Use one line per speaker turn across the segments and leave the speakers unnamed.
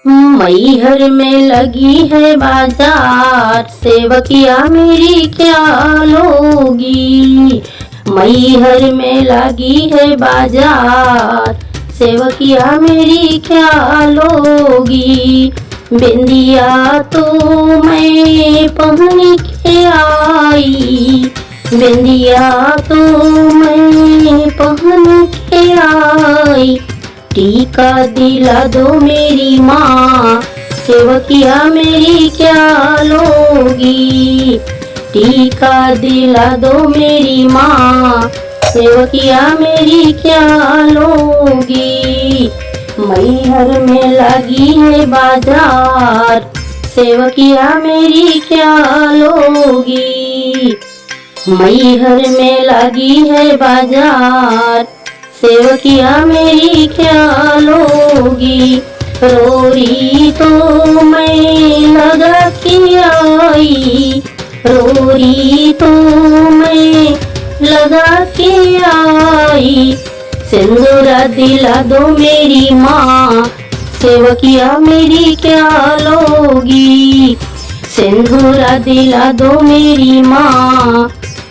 मैहर में लगी है बाजार, सेवकिया मेरी क्या लोगी। मैहर में लगी है बाजार, सेवकिया मेरी क्या लोगी। बिंदिया तो मैं पहन के आई, बिंदिया तो मैं पहन के आई। टीका दिला दो मेरी माँ, सेवकिया मेरी क्या लोगी। टीका दिला दो मेरी माँ, सेवकिया मेरी क्या लोगी। मैहर में लगी है बाजार, सेवकिया मेरी क्या लोगी। मैहर में लगी है बाजार, सेवकिया मेरी क्या लोगी। रोरी तो मैं लगा के आई, रोरी तो मैं लगा के आई। सिंदूरा दिला दो मेरी माँ, सेवकिया मेरी क्या लोगी। सिंदूरा दिला दो मेरी माँ,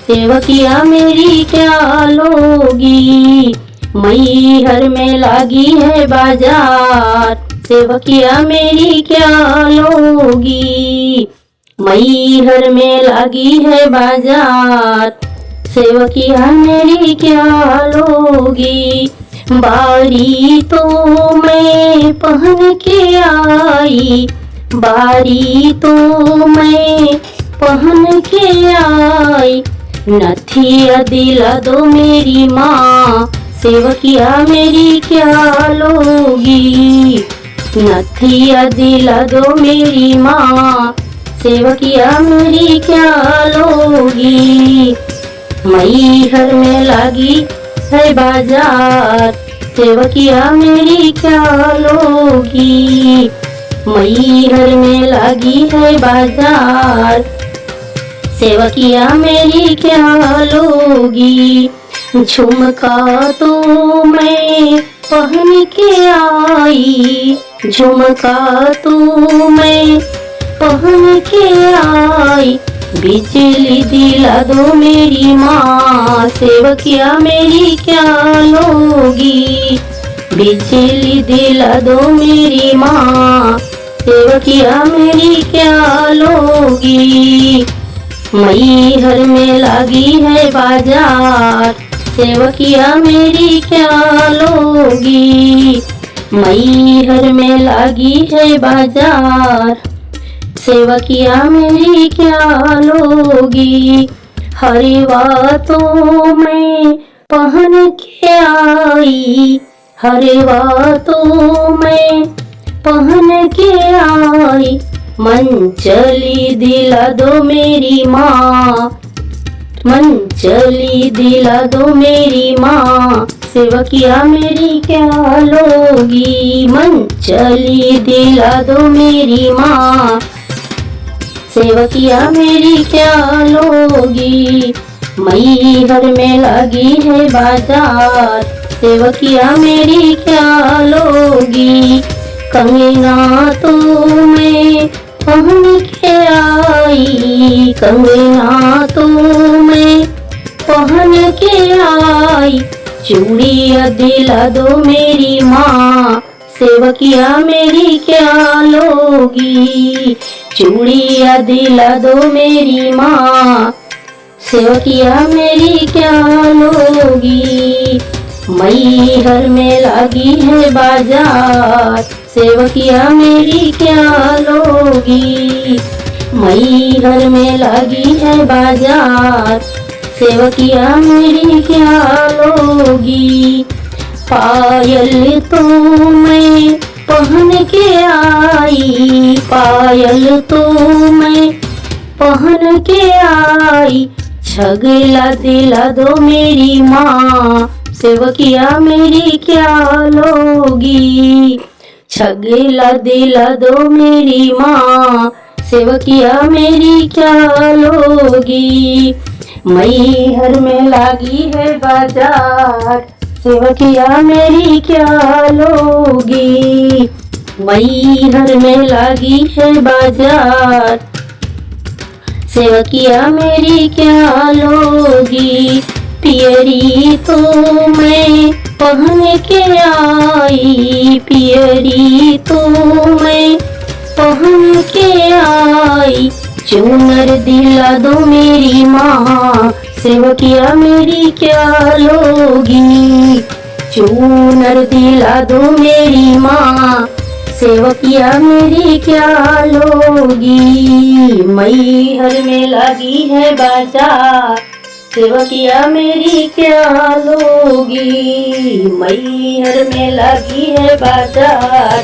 सेवकिया मेरी क्या लोगी। मैहर में लगी है बाजार, सेवकिया मेरी क्या लोगी। मैहर में लगी है बाजार, सेवकिया मेरी क्या लोगी। बारी तो मैं पहन के आई, बारी तो मैं पहन के आई। नथिया दिला दो मेरी माँ, सेवकिया मेरी क्या लोगी। नथिया दिला दो मेरी माँ, सेवकिया मेरी क्या लोगी। मैहर में लगी है बाजार, सेवकिया मेरी क्या लोगी। मैहर में लगी है बाजार, सेवकिया मेरी क्या लोगी। झुमका तो मैं पहन के आई, झुमका तो मैं पहन के आई। बिजली दिला दो मेरी माँ, सेवकिया मेरी क्या लोगी। बिजली दिला दो मेरी माँ, सेवकिया मेरी क्या लोगी। मैहर में लगी है बाजार, सेवकिया मेरी क्या लोगी। मैहर में लगी है बाजार, सेवकिया मेरी क्या लोगी। हरवा तो मैं पहन के आई, हरवा तो मैं पहन के आई। मंचली दिला दो मेरी माँ, मंचली दिला दो मेरी माँ, सेवकिया मेरी क्या लोगी। मंचली दिला दो मेरी माँ, सेवकिया मेरी क्या लोगी। मैहर में लगी है बाजार, सेवकिया मेरी क्या लोगी। कंगना तो मैं पहन के आई, कंगना तो मैं पहन के आई। चूड़िया दिला दो मेरी माँ, सेवकिया मेरी क्या लोगी। चूड़िया दिला दो मेरी माँ, सेवकिया मेरी क्या लोगी। मैहर में लगी है बाजार, सेवकिया मेरी क्या लोगी। मैहर में लगी है बाजार, सेवकिया मेरी क्या लोगी। पायल तो मैं पहन के आई, पायल तो मैं पहन के आई। छगला दिला दो मेरी माँ, सेवकिया मेरी क्या लोगी। छगला दिला दो मेरी माँ, सेवकिया मेरी क्या लोगी। मैहर में लगी है बाजार, सेवकिया मेरी क्या लोगी। मैहर में लगी है बाजार, सेवकिया मेरी क्या लोगी। पियरी तो मैं पहन के आई, पियरी तो मैं पहन के आई। चूनर दिला दो मेरी माँ, सेवकिया मेरी क्या लोगी। चूनर दिला दो मेरी माँ, सेवकिया मेरी क्या लोगी। मैहर में लगी है बाजार, सेवकिया मेरी क्या लोगी। मैहर में लगी है बाजार,